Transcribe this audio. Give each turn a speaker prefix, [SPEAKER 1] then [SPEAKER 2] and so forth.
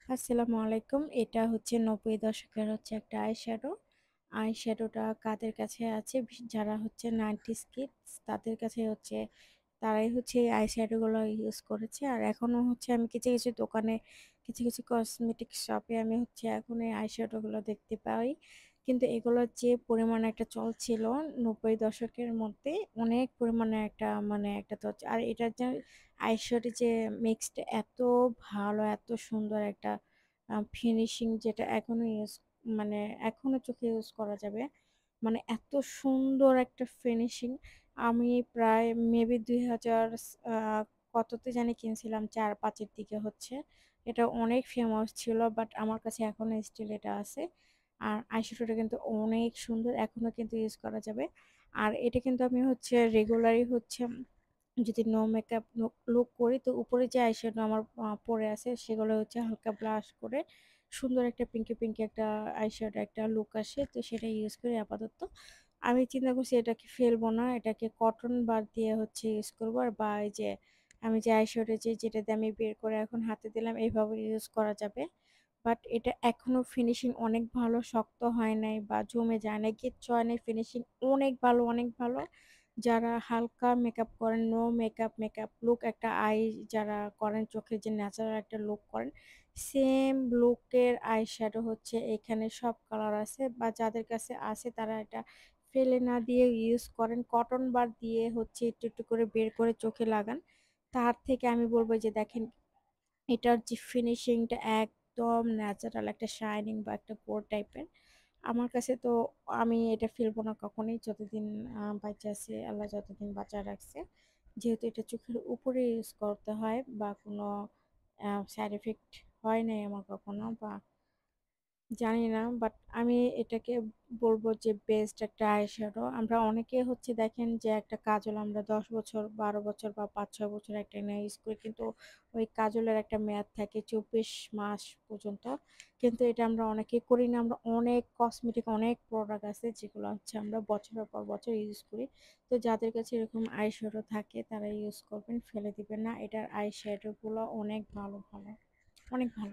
[SPEAKER 1] আসসালামু আলাইকুম। এটা হচ্ছে ৯০ দশকের একটা আই শ্যাডোটা কাদের কাছে আছে যারা হচ্ছে 90s কিডস তাদের কাছে তারাই এই আই শ্যাডো গুলো ইউজ করেছে। আর এখনো আমি কিছু দোকানে কিছু কসমেটিক শপে আমি এখন এই আই শ্যাডো গুলো দেখতে পাই। কিন্তু এগুলোর যে পরিমাণে একটা চল ছিল ৯০ দশকের মধ্যে অনেক পরিমাণে একটা আর এটার যে আইশ্যাডো যে মিক্সড এত ভালো, এত সুন্দর একটা ফিনিশিং যেটা মানে এখনো চোখে ইউজ করা যাবে। মানে এত সুন্দর একটা ফিনিশিং আমি প্রায় মেবি ২০০০ আ কততে জানি কিনছিলাম ৪-৫ এর দিকে এটা অনেক ফেমাস ছিল বাট আমার কাছে এখনো স্টিল এটা আছে। আর আইশ্যাডোটা কিন্তু অনেক সুন্দর এখনো কিন্তু ইউজ করা যাবে। আর এটা কিন্তু আমি রেগুলারই যদি নো মেকআপ লুক করি তো উপরে যে আইশ্যাডো আমার পড়ে আছে সেগুলো হালকা ব্লাশ করে সুন্দর একটা পিঙ্কি একটা আইশ্যাডো একটা লুক আসে। তো সেটা ইউজ করি আপাতত। আমি চিন্তা করছি এটাকে ফেলবো না। এটাকে কটন বাড দিয়ে ইউজ করবো। আর বা এই যে আমি যে আইশ্যাডো যেটা দিয়ে আমি বের করে এখন হাতে দিলাম এভাবে ইউজ করা যাবে। বাট এটা এখনো ফিনিশিং অনেক ভালো, শক্ত হয় নাই বা জমে যায় নাই, কিচ্ছু হয় নাই। ফিনিশিং অনেক ভালো, অনেক ভালো। যারা হালকা মেকআপ করেন, নো মেকআপ লুক একটা যারা করেন, চোখের যে ন্যাচারাল একটা লুক করেন, সেম লুকের আই শ্যাডো এখানে সব কালার আছে বা যাদের কাছে আছে তারা এটা ফেলে না দিয়ে ইউজ করেন। কটন বার দিয়ে একটু করে বের করে চোখে লাগান। তার থেকে আমি বলব যে দেখেন এটার যে ফিনিশিংটা একদম ন্যাচারাল একটা শাইনিং বা একটা গোল্ড টাইপের। আমার কাছে তো আমি এটা ফেলবো না কখনোই যতদিন বাইচা আছি, আল্লাহ যতদিন বাঁচায় রাখছে। যেহেতু এটা চোখের উপরে ইউজ করতে হয় বা কোনো সাইড ইফেক্ট হয় নাই আমার কখনো বা জানি না। বাট আমি এটাকে বলব যে বেস্ট একটা আইশ্যাডো। আমরা অনেকে দেখেন যে একটা কাজল আমরা ১০ বছর, ১২ বছর বা ৫-৬ বছর একটা নিয়ে ইউজ করি। কিন্তু ওই কাজলের একটা মেয়াদ থাকে ২৪ মাস পর্যন্ত। কিন্তু এটা আমরা অনেকেই করি না। আমরা অনেক কসমেটিক অনেক প্রোডাক্ট আছে যেগুলো আমরা বছরের পর বছর ইউজ করি। তো যাদের কাছে এরকম আইশ্যাডো থাকে তারা ইউজ করবেন, ফেলে দিবেন না। এটার আইশ্যাডো গুলো অনেক ভালো, অনেক ভালো।